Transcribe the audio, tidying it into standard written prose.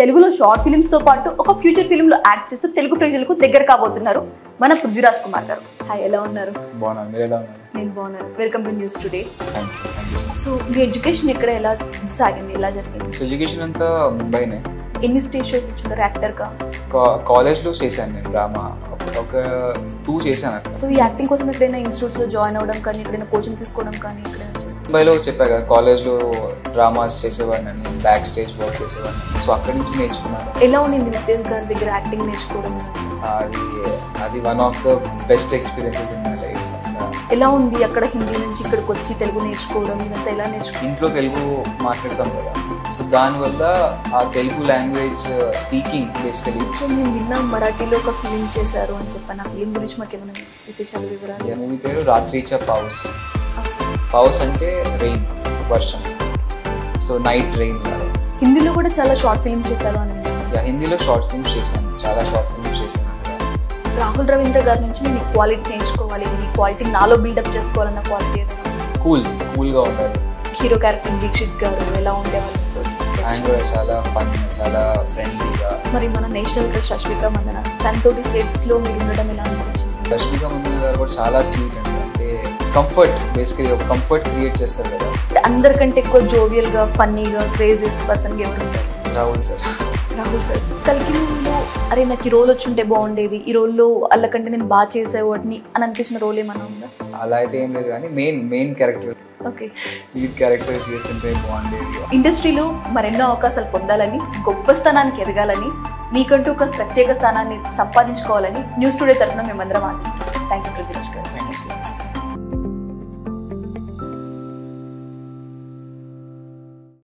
తెలుగులో short films తో పాటు ఒక ఫ్యూచర్ ఫిల్మ్ లో యాక్ట్ చేస్తూ తెలుగు ప్రజలకు దగ్గర కాబోతున్నారు మన పృథ్వీరాజ్ కుమార్ గారు. హాయ్, ఎలా ఉన్నారు? బాగున్నాను, మీరు ఎలా ఉన్నారు? నేను బాగున్నాను. Welcome to news today. Thank you. So me education ఎక్కడ ఎలా సాగింది, ఎలా జరిగింది? సో ఎడ్యుకేషన్ అంతా ముంబైనే. ఎన్ని స్టేజ్ షోస్ ఇచ్చుంటారు యాక్టర్ గా? కాలేజ్లో చేశాను నేను డ్రామా, ఒక 2 చేశాను అక్కడ. సో ఈ యాక్టింగ్ కోసం ఎక్కడైనా ఇన్స్టిట్యూట్స్ లో జాయిన్ అవ్వడం కానీ, ఎక్కడైనా కోచింగ్ తీసుకోవడం కానీ ఎక్కడైనా? ముంబైలో చెప్పా కదా, కాలేజ్లో డ్రామాస్ చేసేవాడిని, బ్యాక్ స్టేజ్ వర్క్ చేసేవాడిని. సో అక్కడి నుంచి నేర్చుకున్నాను. ఎలా ఉండింది నితేష్ గారి దగ్గర యాక్టింగ్ నేర్చుకోవడం? అది one of the best experiences in my life. ఎలా ఉంది అక్కడ హిందీ నుంచి ఇక్కడికి వచ్చి తెలుగు నేర్చుకోవడం? ఇదంతా ఎలా నేర్చుకో? ఇంట్లో తెలుగు మాట్లాడతాం కదా, సో దానివల్ల ఆ Telugu language speaking basically. So మేము విన్నాం మరాఠీలో ఒక ఫిలిం చేశారు అని చెప్పాను. ఆ ఫిలిం గురించి మాకు ఏమైనా విశేషాలు, వివరాలు? మూవీ పేరు రాత్రిచ పౌస్. పౌస్ అంటే రెయిన్, వర్షం. So night rain. హిందీలో కూడా చాలా షార్ట్ ఫిల్మ్స్ చేశారు అని. హిందీలో షార్ట్ ఫిల్మ్స్ చేశాను, చాలా షార్ట్ ఫిల్మ్స్ చేశాను. రాహుల్ రవీంద్ర గారి నుంచి నేను క్వాలిటీ నేర్చుకోవాలి, ఈ క్వాలిటీ నాలో బిల్డప్ చేసుకోవాలన్న క్వాలిటీ ఏదైనా? కూల్గా ఉండాలి. హీరో క్యారెక్టర్ దీక్షిత్ గారు ఎలా ఉండేవాళ్ళు? ఆయన కూడా చాలా ఫన్, చాలా ఫ్రెండ్లీగా. మరి మన నేషనల్ క్రష్ రష్మిక మందన, తనతోటి సెట్స్ లో మీరు ఉండడం ఎలా అనిపించింది? రష్మిక మందన గారు కూడా చాలా స్వీట్ అండి. అంటే కంఫర్ట్, బేసికలీ ఒక కంఫర్ట్ క్రియేట్ చేస్తారు కదా. అందరికంటే ఎక్కువ జోవియల్ గా, ఫన్నీగా, క్రేజియస్ పర్సన్ ఎవరు ఉంటారు? రాహుల్ సార్. కలికి ముందు అరే నాకు ఈ రోల్ వచ్చుంటే బాగుండేది, ఈ రోల్లో అల్లకంటే నేను బాగా చేసేవాడిని అని అనిపించిన రోల్ ఏమైనా ఉందా? అలా అయితే ఏం లేదు, కానీ main character, okay, lead characters చేస్తుంటే బాగుండేది. ఇండస్ట్రీలో మరెన్నో అవకాశాలు పొందాలని, గొప్ప స్థానానికి ఎదగాలని, మీకంటూ ఒక ప్రత్యేక స్థానాన్ని సంపాదించుకోవాలని న్యూస్ టుడే తరఫున మేమందరం ఆశిస్తున్నాం. థ్యాంక్ యూ పృథ్వీరాజ్ గారు. Thank you so much.